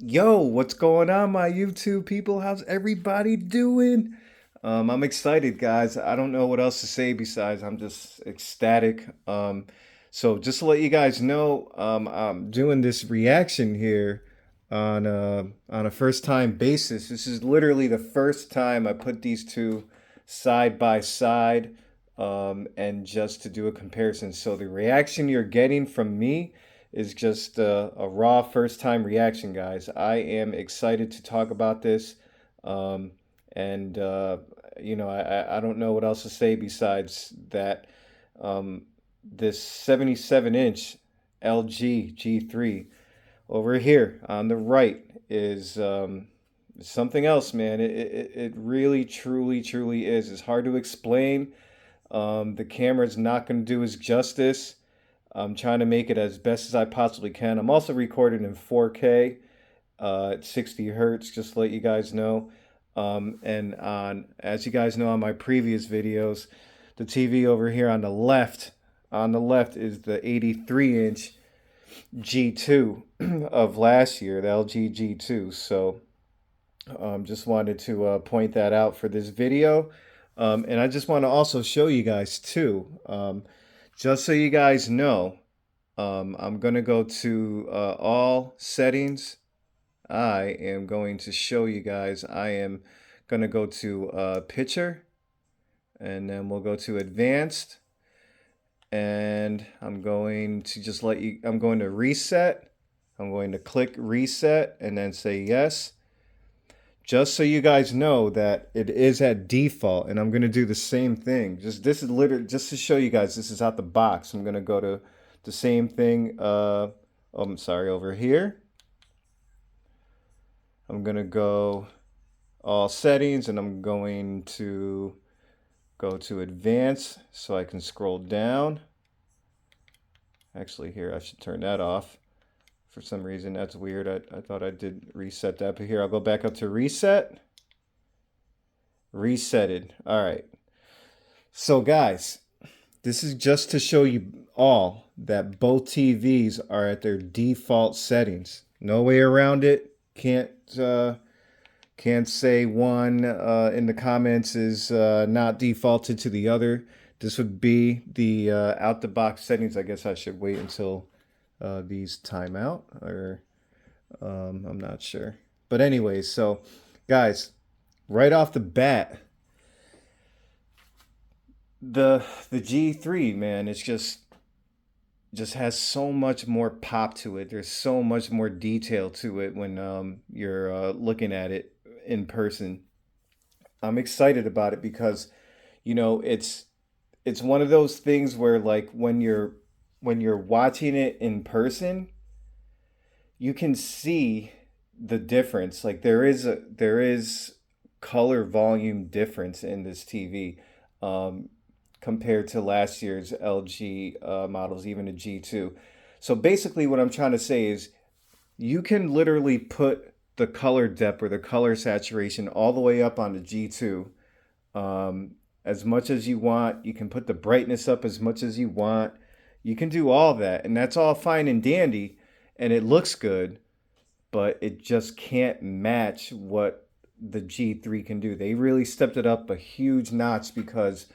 Yo, what's going on, my YouTube people? How's everybody doing? I'm excited, guys. I don't know what else to say besides I'm just ecstatic. So just to let you guys know, I'm doing this reaction here on a first time basis. This is literally the first time I put these two side by side, and just to do a comparison. So the reaction you're getting from me is just a raw first time reaction, guys. I am excited to talk about this. Um, and, I don't know what else to say besides that um, this 77-inch LG G3 over here on the right is something else, man. It really, truly, truly is. It's hard to explain. The camera's not going to do us justice. I'm trying to make it as best as I possibly can. I'm also recording in 4K at 60 hertz, just to let you guys know. And as you guys know on my previous videos, the TV over here on the left is the 83-inch G2 of last year, the LG G2. So just wanted to point that out for this video. And I just want to also show you guys too, just so you guys know, I'm going to go to all settings. I am going to show you guys. I am going to go to picture, and then we'll go to advanced. And I'm going to just let you, I'm going to reset. I'm going to click reset and then say yes. Just so you guys know that it is at default, and I'm going to do the same thing. This is literally just to show you guys this is out the box. I'm going to go to the same thing. I'm sorry, over here. I'm going to go all settings, and I'm going to go to advanced so I can scroll down. Actually, here I should turn that off. For some reason, that's weird. I thought I did reset that, but here I'll go back up to reset. Resetted. All right. So, guys, this is just to show you all that both TVs are at their default settings. No way around it. Can't say one in the comments is not defaulted to the other. This would be the out the box settings. I guess I should wait until these time out, or I'm not sure. But anyways, so guys, right off the bat, the G3, man, it's just has so much more pop to it. There's so much more detail to it when you're looking at it in person. I'm excited about it because, it's one of those things where, like, when you're watching it in person, you can see the difference. Like, there is color volume difference in this TV, um, compared to last year's LG models, even a G2. So basically, what I'm trying to say is you can literally put the color depth or the color saturation all the way up on the G2, as much as you want. You can put the brightness up as much as you want. You can do all that, and that's all fine and dandy, and it looks good, but it just can't match what the G3 can do. They really stepped it up a huge notch because,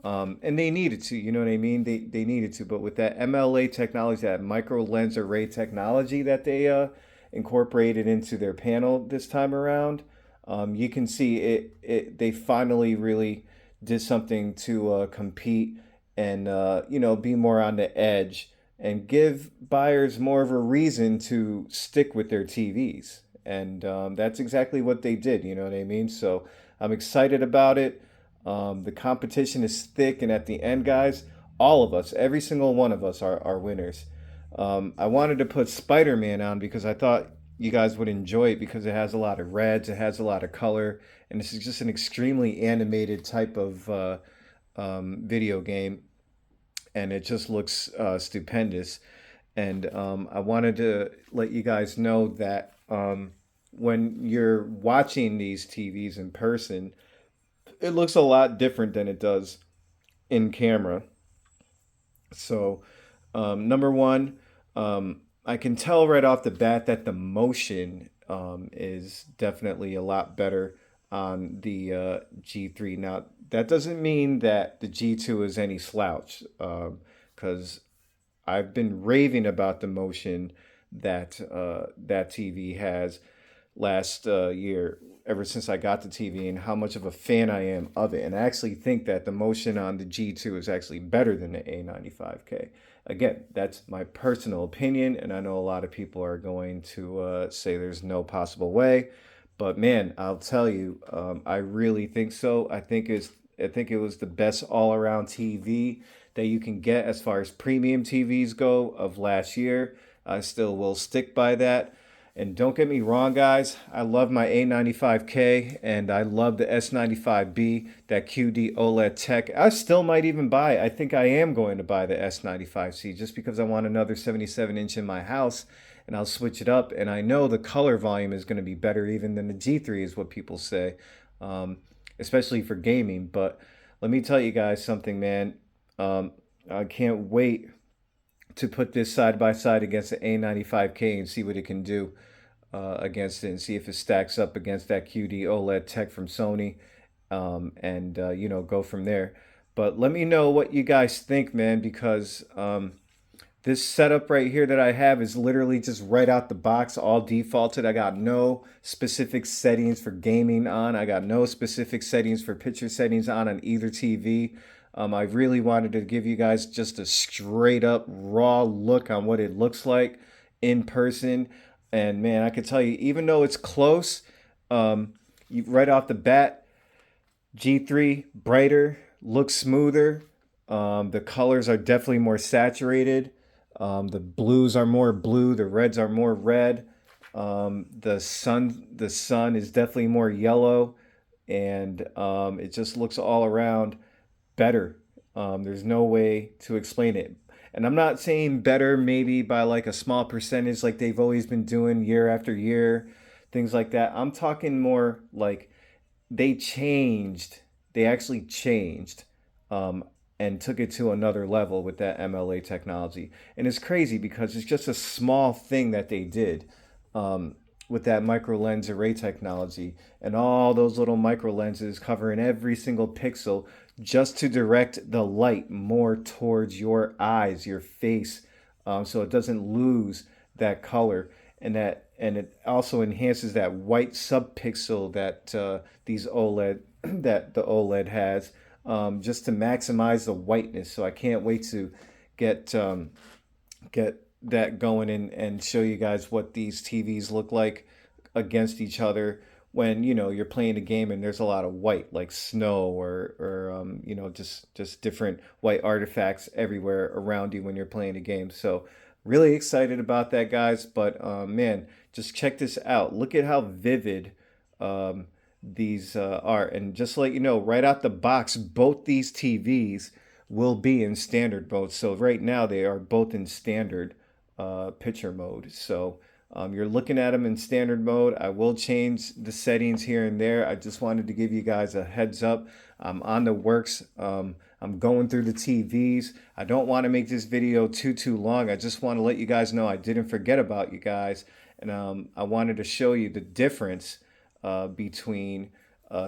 and they needed to, you know what I mean? They needed to, but with that MLA technology, that micro lens array technology that they incorporated into their panel this time around, you can see they finally really did something to compete and be more on the edge and give buyers more of a reason to stick with their TVs. And that's exactly what they did. You know what I mean? So I'm excited about it. The competition is thick, and at the end, guys, all of us, every single one of us, are winners. I wanted to put Spider-Man on because I thought you guys would enjoy it because it has a lot of reds, it has a lot of color, and this is just an extremely animated type of video game, and it just looks stupendous. And I wanted to let you guys know that when you're watching these TVs in person, it looks a lot different than it does in camera. So, number one, I can tell right off the bat that the motion is definitely a lot better on the G3. Now, that doesn't mean that the G2 is any slouch, because I've been raving about the motion that that TV has last year, ever since I got the TV, and how much of a fan I am of it. And I actually think that the motion on the G2 is actually better than the A95K. Again, that's my personal opinion, and I know a lot of people are going to say there's no possible way. But man, I'll tell you, I really think so. I think it was the best all-around TV that you can get as far as premium TVs go of last year. I still will stick by that. And don't get me wrong, guys. I love my A95K and I love the S95B, that QD OLED tech. I still might even buy. I think I am going to buy the S95C just because I want another 77-inch in my house, and I'll switch it up. And I know the color volume is going to be better even than the G3, is what people say, um, especially for gaming. But let me tell you guys something, man. Um, I can't wait to put this side by side against the A95K and see what it can do against it, and see if it stacks up against that QD OLED tech from Sony, and go from there. But let me know what you guys think, man, because this setup right here that I have is literally just right out the box, all defaulted. I got no specific settings for gaming on. I got no specific settings for picture settings on either TV. I really wanted to give you guys just a straight up raw look on what it looks like in person. And man, I can tell you, even though it's close, right off the bat, G3 brighter, looks smoother. The colors are definitely more saturated. The blues are more blue. The reds are more red. The sun is definitely more yellow, and it just looks all around better. There's no way to explain it. And I'm not saying better maybe by like a small percentage like they've always been doing year after year, things like that. I'm talking more like they changed, they actually changed, um, and took it to another level with that MLA technology. And it's crazy because it's just a small thing that they did, um, with that micro lens array technology and all those little micro lenses covering every single pixel just to direct the light more towards your eyes, your face, so it doesn't lose that color, and it also enhances that white subpixel that these OLED that the OLED has, just to maximize the whiteness. So I can't wait to get get that going and show you guys what these TVs look like against each other when you're playing a game and there's a lot of white, like snow, or just different white artifacts everywhere around you when you're playing a game. So really excited about that, guys. But man, just check this out. Look at how vivid um, these are. And just to let you know, right out the box, both these TVs will be in standard mode. So right now they are both in standard picture mode. So you're looking at them in standard mode. I will change the settings here and there. I just wanted to give you guys a heads up. I'm on the works. I'm going through the TVs. I don't want to make this video too long. I just want to let you guys know I didn't forget about you guys, and I wanted to show you the difference between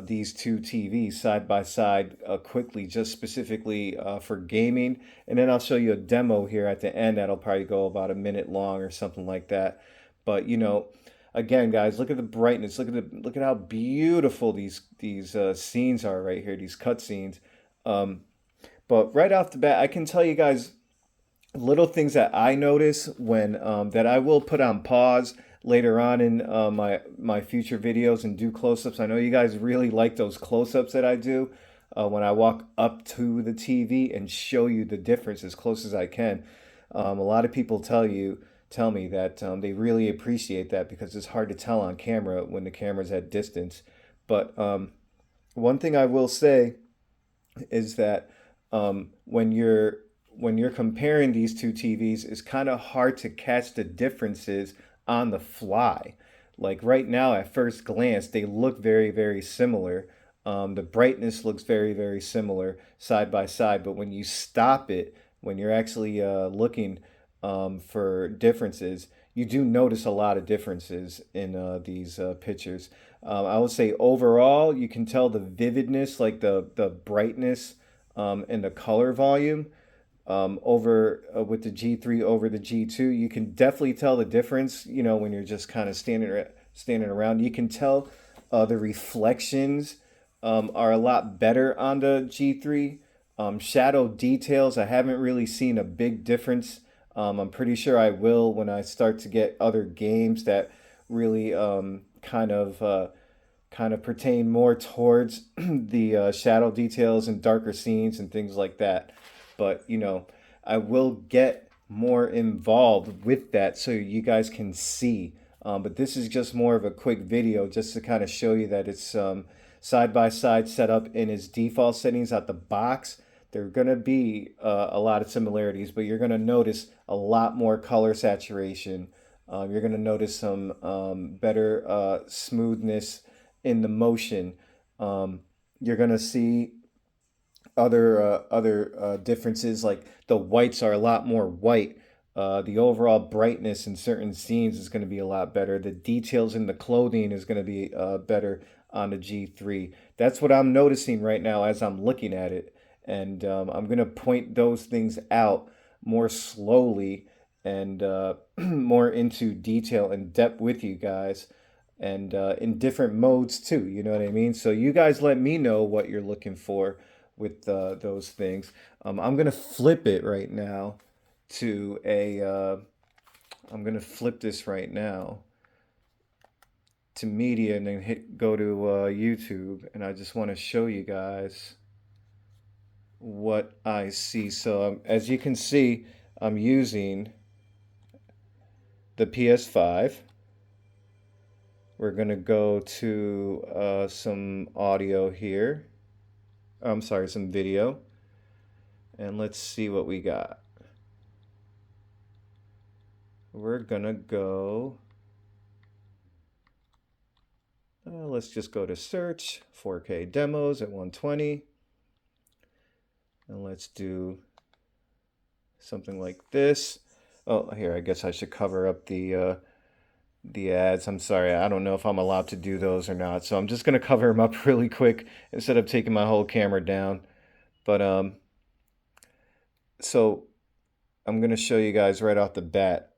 these two TVs side by side quickly, just specifically for gaming. And then I'll show you a demo here at the end that'll probably go about a minute long or something like that. But again, guys, look at the brightness. Look at how beautiful these scenes are right here. These cut scenes. But right off the bat, I can tell you guys little things that I notice when that I will put on pause later on in my future videos and do close-ups. I know you guys really like those close-ups that I do when I walk up to the TV and show you the difference as close as I can. A lot of people tell me that they really appreciate that because it's hard to tell on camera when the camera's at distance. But one thing I will say is that when you're comparing these two TVs, it's kind of hard to catch the differences on the fly. Like right now, at first glance, they look very similar. The brightness looks very similar side by side, but when you stop it, when you're actually looking for differences, you do notice a lot of differences in these pictures. I would say overall, you can tell the vividness, like the brightness, and the color volume over with the G3 over the G2. You can definitely tell the difference, when you're just kind of standing around. You can tell the reflections are a lot better on the G3. Shadow details, I haven't really seen a big difference. I'm pretty sure I will when I start to get other games that really kind of pertain more towards the shadow details and darker scenes and things like that. But I will get more involved with that so you guys can see. But this is just more of a quick video just to kind of show you that it's side by side setup in its default settings at the box. There are going to be a lot of similarities, but you're going to notice a lot more color saturation. You're going to notice some better smoothness in the motion. You're going to see other differences, like the whites are a lot more white. The overall brightness in certain scenes is going to be a lot better. The details in the clothing is going to be better on the G3. That's what I'm noticing right now as I'm looking at it. And I'm going to point those things out more slowly and more into detail and depth with you guys, and in different modes too. You know what I mean? So you guys let me know what you're looking for with those things. I'm gonna flip it right now to a. I'm gonna flip this right now to media and then go to YouTube, and I just want to show you guys what I see. So as you can see, I'm using the PS5. We're gonna go to some audio here. I'm sorry, some video. And let's see what we got. We're gonna go, let's just go to search, 4K demos at 120. And let's do something like this. Oh, here, I guess I should cover up the ads. I'm sorry, I don't know if I'm allowed to do those or not. So I'm just gonna cover them up really quick instead of taking my whole camera down. But so I'm gonna show you guys right off the bat.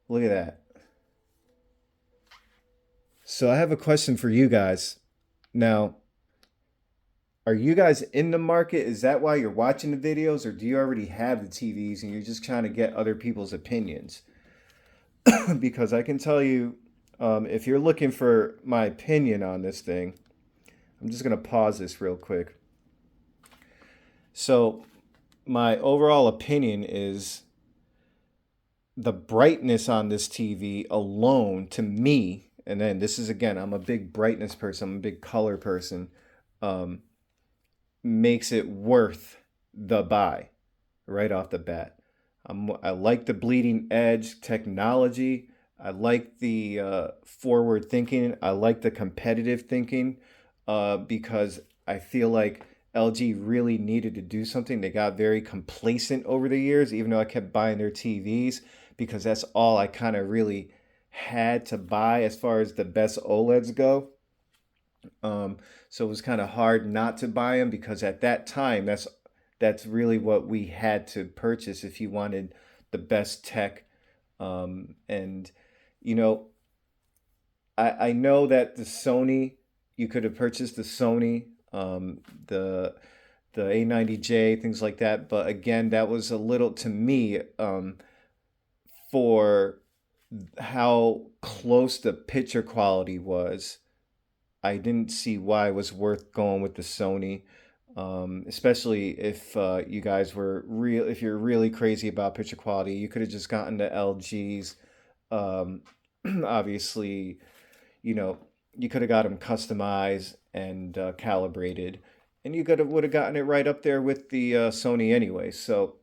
Look at that. So I have a question for you guys. Now, are you guys in the market? Is that why you're watching the videos, or do you already have the TVs and you're just trying to get other people's opinions? Because I can tell you, if you're looking for my opinion on this thing, I'm just going to pause this real quick. So my overall opinion is the brightness on this TV alone, to me, and then this is, again, I'm a big brightness person, I'm a big color person, makes it worth the buy right off the bat. I like the bleeding edge technology. I like the forward thinking. I like the competitive thinking because I feel like LG really needed to do something. They got very complacent over the years, even though I kept buying their TVs, because that's all I kind of really had to buy as far as the best OLEDs go. So it was kind of hard not to buy them, because at that time, that's really what we had to purchase if you wanted the best tech. And you know, I know that the Sony, you could have purchased the Sony, the A90J, things like that. But again, that was a little, to me, for how close the picture quality was, I didn't see why it was worth going with the Sony. Especially if you guys were if you're really crazy about picture quality, you could have just gotten the LGs. Obviously, you could have got them customized and calibrated, and you would have gotten it right up there with the Sony anyway. So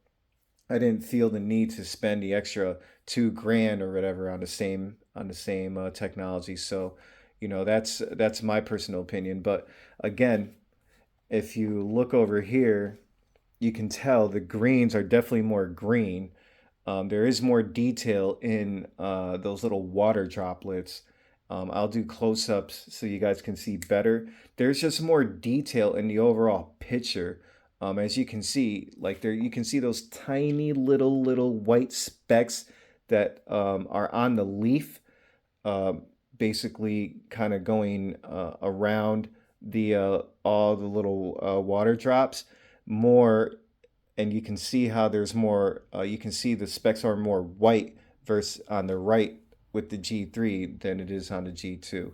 I didn't feel the need to spend the extra 2 grand or whatever on the same technology. So, that's my personal opinion. But again, if you look over here, you can tell the greens are definitely more green. There is more detail in those little water droplets. I'll do close-ups so you guys can see better. There's just more detail in the overall picture. As you can see, like there, you can see those tiny little white specks that are on the leaf, uh, basically kind of going around the all the little water drops more, and you can see how there's more. You can see the specks are more white versus on the right with the G3 than it is on the G2.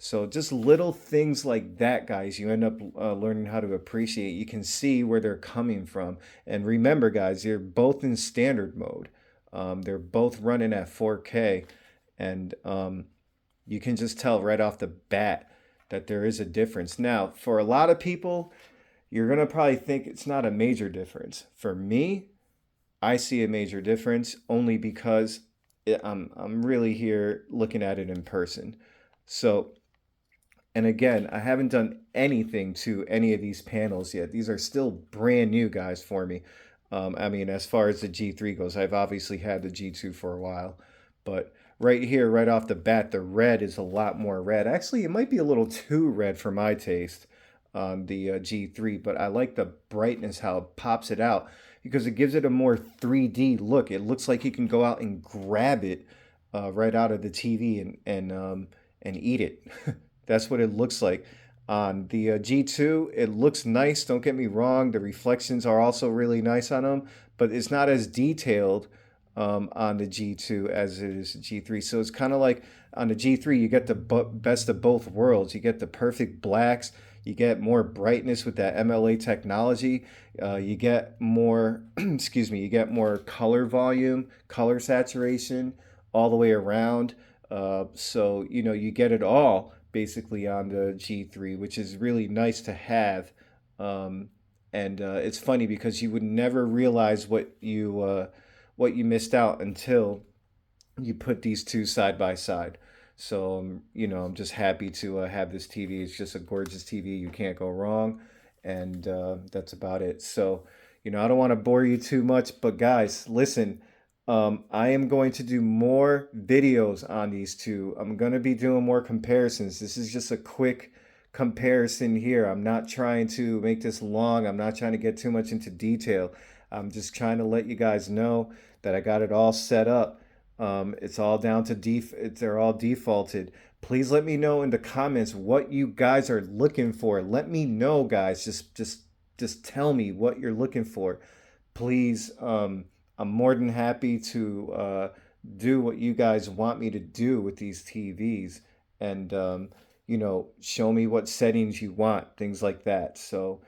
So just little things like that, guys, you end up learning how to appreciate. You can see where they're coming from. And remember, guys, they're both in standard mode. They're both running at 4K. And you can just tell right off the bat that there is a difference. Now, for a lot of people, you're going to probably think it's not a major difference. For me, I see a major difference only because I'm really here looking at it in person. So, and again, I haven't done anything to any of these panels yet. These are still brand new, guys, for me. I mean, as far as the G3 goes, I've obviously had the G2 for a while, but right here, right off the bat, the red is a lot more red. Actually, it might be a little too red for my taste on the G3, but I like the brightness, how it pops it out because it gives it a more 3D look. It looks like you can go out and grab it right out of the TV and eat it. That's what it looks like. On the G2, it looks nice. Don't get me wrong. The reflections are also really nice on them, but it's not as detailed on the G2 as it is the G3. So it's kind of like on the G3, you get the best of both worlds. You get the perfect blacks. You get more brightness with that MLA technology. You get more, excuse me, you get more color volume, color saturation all the way around. So, you know, you get it all basically on the G3, which is really nice to have. Um, and it's funny because you would never realize what you missed out until you put these two side by side. So, you know, I'm just happy to have this TV. It's just a gorgeous TV. You can't go wrong. And that's about it. So, you know, I don't want to bore you too much, but guys, listen, I am going to do more videos on these two. I'm going to be doing more comparisons. This is just a quick comparison here. I'm not trying to make this long. I'm not trying to get too much into detail. I'm just trying to let you guys know that I got it all set up. It's all down to they're all defaulted. Please let me know in the comments what you guys are looking for. Let me know, guys. Just tell me what you're looking for. Please, I'm more than happy to do what you guys want me to do with these TVs and you know, show me what settings you want, things like that. So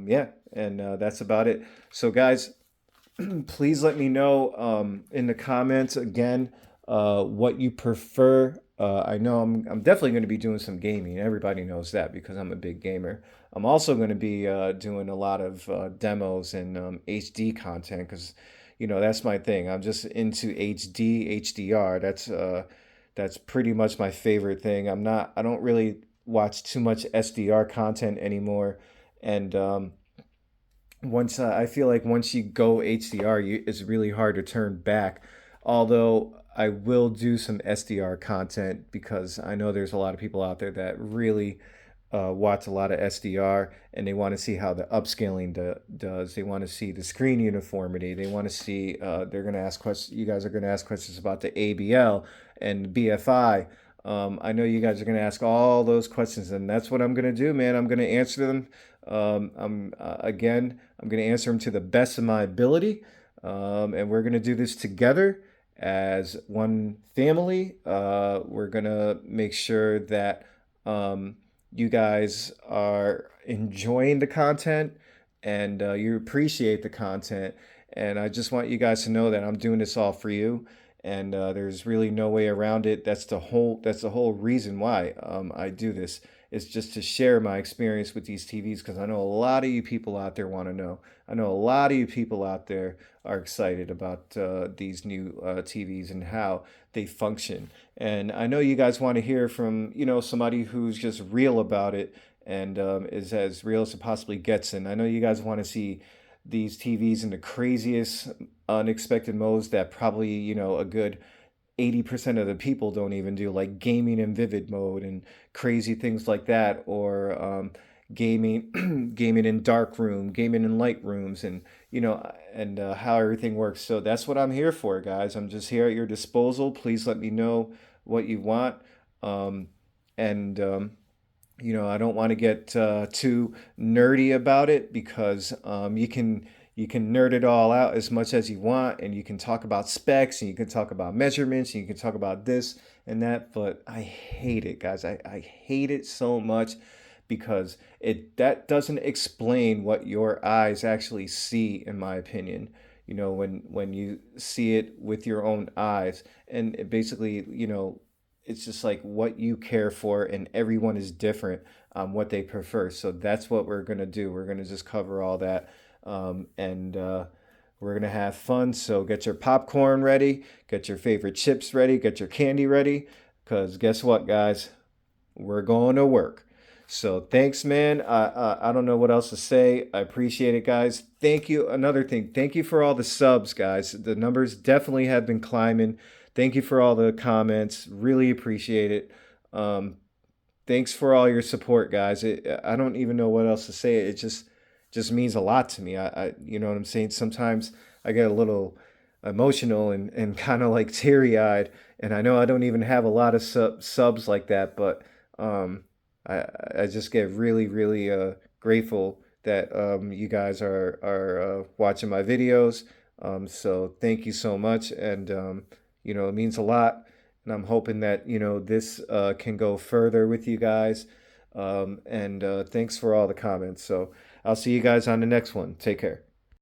yeah, and that's about it. So guys, please let me know in the comments again what you prefer. I know I'm definitely going to be doing some gaming. Everybody knows that because I'm a big gamer. I'm also going to be doing a lot of demos and HD content because, you know, that's my thing. I'm just into HD, HDR. That's pretty much my favorite thing. I don't really watch too much SDR content anymore, and once I feel like once you go HDR, it's really hard to turn back. Although I will do some SDR content because I know there's a lot of people out there that really watch a lot of SDR and they want to see how the upscaling does. They want to see the screen uniformity. They want to see. They're going to ask questions. You guys are going to ask questions about the ABL and BFI. I know you guys are going to ask all those questions, and that's what I'm going to do, man. I'm going to answer them. I'm going to answer them to the best of my ability, and we're going to do this together as one family. We're going to make sure that you guys are enjoying the content and you appreciate the content. And I just want you guys to know that I'm doing this all for you, and there's really no way around it. That's the whole reason why I do this. Is just to share my experience with these TVs because I know a lot of you people out there want to know. I know a lot of you people out there are excited about these new TVs and how they function. And I know you guys want to hear from, you know, somebody who's just real about it and is as real as it possibly gets. And I know you guys want to see these TVs in the craziest unexpected modes that probably, a good 80% of the people don't even do, like gaming in vivid mode and crazy things like that, or gaming gaming in dark room, gaming in light rooms, and how everything works. So that's what I'm here for, guys. I'm just here at your disposal. Please let me know what you want. um, and I don't want to get too nerdy about it, because you can nerd it all out as much as you want, and you can talk about specs, and you can talk about measurements, and you can talk about this and that. But I hate it, guys. I hate it so much, because that doesn't explain what your eyes actually see, in my opinion. When you see it with your own eyes, and it basically, it's just like what you care for, and everyone is different, what they prefer. So that's what we're gonna do. We're gonna just cover all that, and we're gonna have fun. So get your popcorn ready, get your favorite chips ready, get your candy ready, because guess what, guys? We're going to work. So thanks, man. I don't know what else to say. I appreciate it, guys. Thank you. Another thing, thank you for all the subs, guys. The numbers definitely have been climbing. Thank you for all the comments. Really appreciate it. Um, Thanks for all your support, guys. I don't even know what else to say. It just means a lot to me. You know what I'm saying? Sometimes I get a little emotional, and kind of like teary eyed. And I know I don't even have a lot of subs like that, but um, I I just get really, really grateful that you guys are watching my videos. So thank you so much, and it means a lot. And I'm hoping that this can go further with you guys. And thanks for all the comments. So I'll see you guys on the next one. Take care.